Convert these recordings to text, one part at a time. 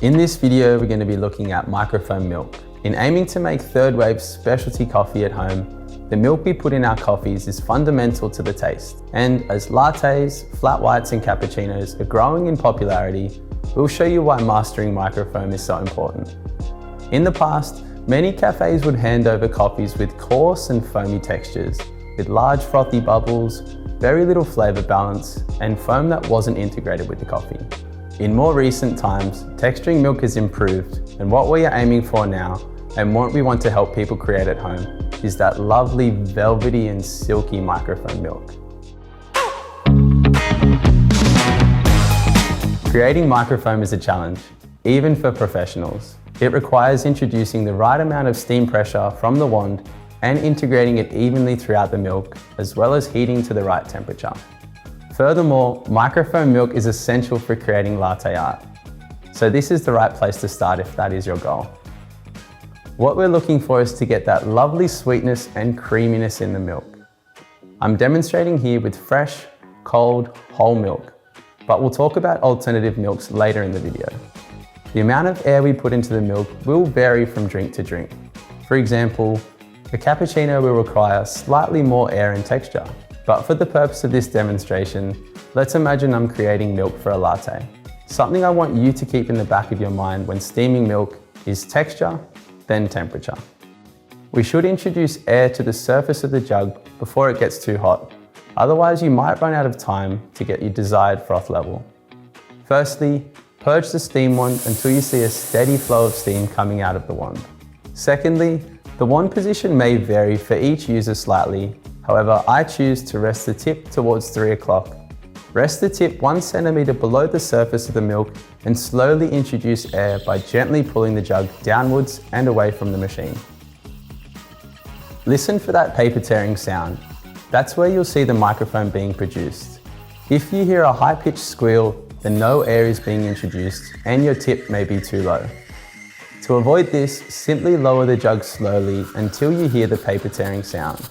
In this video, we're going to be looking at microfoam milk. In aiming to make third wave specialty coffee at home, the milk we put in our coffees is fundamental to the taste. And as lattes, flat whites and cappuccinos are growing in popularity, we'll show you why mastering microfoam is so important. In the past, many cafes would hand over coffees with coarse and foamy textures, with large frothy bubbles, very little flavor balance, and foam that wasn't integrated with the coffee. In more recent times, texturing milk has improved, and what we are aiming for now, and what we want to help people create at home, is that lovely velvety and silky microfoam milk. Creating microfoam is a challenge, even for professionals. It requires introducing the right amount of steam pressure from the wand and integrating it evenly throughout the milk, as well as heating to the right temperature. Furthermore, microfoam milk is essential for creating latte art. So this is the right place to start if that is your goal. What we're looking for is to get that lovely sweetness and creaminess in the milk. I'm demonstrating here with fresh, cold, whole milk, but we'll talk about alternative milks later in the video. The amount of air we put into the milk will vary from drink to drink. For example, a cappuccino will require slightly more air and texture. But for the purpose of this demonstration, let's imagine I'm creating milk for a latte. Something I want you to keep in the back of your mind when steaming milk is texture, then temperature. We should introduce air to the surface of the jug before it gets too hot. Otherwise, you might run out of time to get your desired froth level. Firstly, purge the steam wand until you see a steady flow of steam coming out of the wand. Secondly, the wand position may vary for each user slightly. However, I choose to rest the tip towards 3 o'clock. Rest the tip 1 centimeter below the surface of the milk and slowly introduce air by gently pulling the jug downwards and away from the machine. Listen for that paper tearing sound. That's where you'll see the microfoam being produced. If you hear a high-pitched squeal, then no air is being introduced and your tip may be too low. To avoid this, simply lower the jug slowly until you hear the paper tearing sound.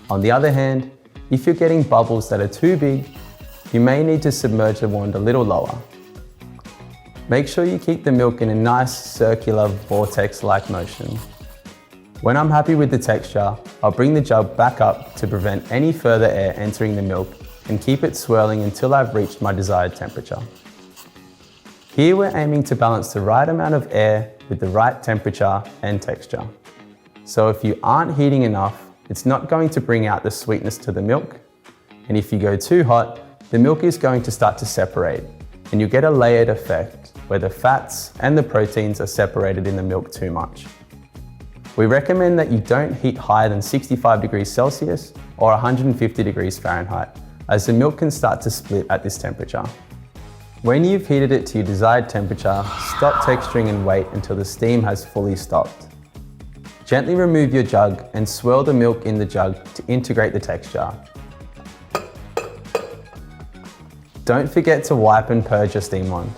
On the other hand, if you're getting bubbles that are too big, you may need to submerge the wand a little lower. Make sure you keep the milk in a nice circular vortex-like motion. When I'm happy with the texture, I'll bring the jug back up to prevent any further air entering the milk and keep it swirling until I've reached my desired temperature. Here we're aiming to balance the right amount of air with the right temperature and texture. So if you aren't heating enough, it's not going to bring out the sweetness to the milk. And if you go too hot, the milk is going to start to separate and you get a layered effect where the fats and the proteins are separated in the milk too much. We recommend that you don't heat higher than 65 degrees Celsius or 150 degrees Fahrenheit, as the milk can start to split at this temperature. When you've heated it to your desired temperature, stop texturing and wait until the steam has fully stopped. Gently remove your jug and swirl the milk in the jug to integrate the texture. Don't forget to wipe and purge your steam wand.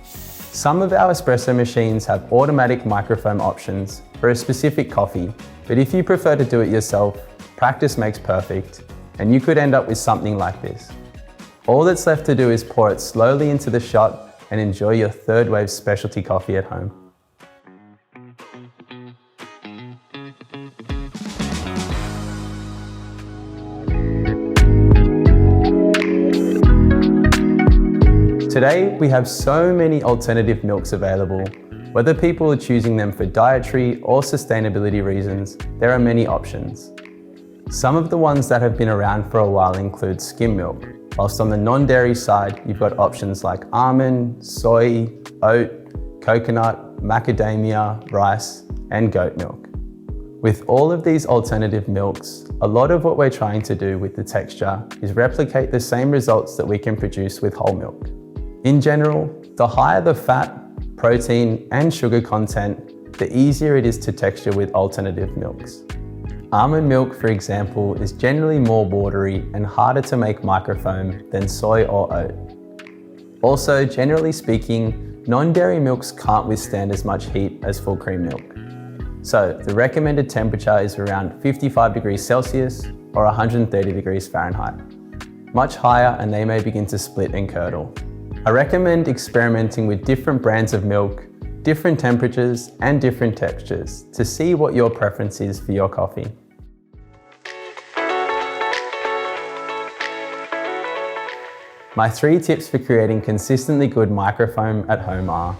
Some of our espresso machines have automatic microfoam options for a specific coffee, but if you prefer to do it yourself, practice makes perfect, and you could end up with something like this. All that's left to do is pour it slowly into the shot and enjoy your third wave specialty coffee at home. Today, we have so many alternative milks available. Whether people are choosing them for dietary or sustainability reasons, there are many options. Some of the ones that have been around for a while include skim milk, whilst on the non-dairy side, you've got options like almond, soy, oat, coconut, macadamia, rice, and goat milk. With all of these alternative milks, a lot of what we're trying to do with the texture is replicate the same results that we can produce with whole milk. In general, the higher the fat, protein, and sugar content, the easier it is to texture with alternative milks. Almond milk, for example, is generally more watery and harder to make microfoam than soy or oat. Also, generally speaking, non-dairy milks can't withstand as much heat as full cream milk. So the recommended temperature is around 55 degrees Celsius or 130 degrees Fahrenheit. Much higher and they may begin to split and curdle. I recommend experimenting with different brands of milk, different temperatures and different textures to see what your preference is for your coffee. My 3 tips for creating consistently good microfoam at home are: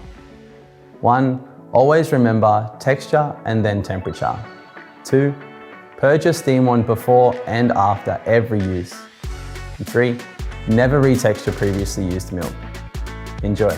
1. Always remember texture and then temperature. 2. Purge your steam wand before and after every use. And 3. Never retexture previously used milk. Enjoy.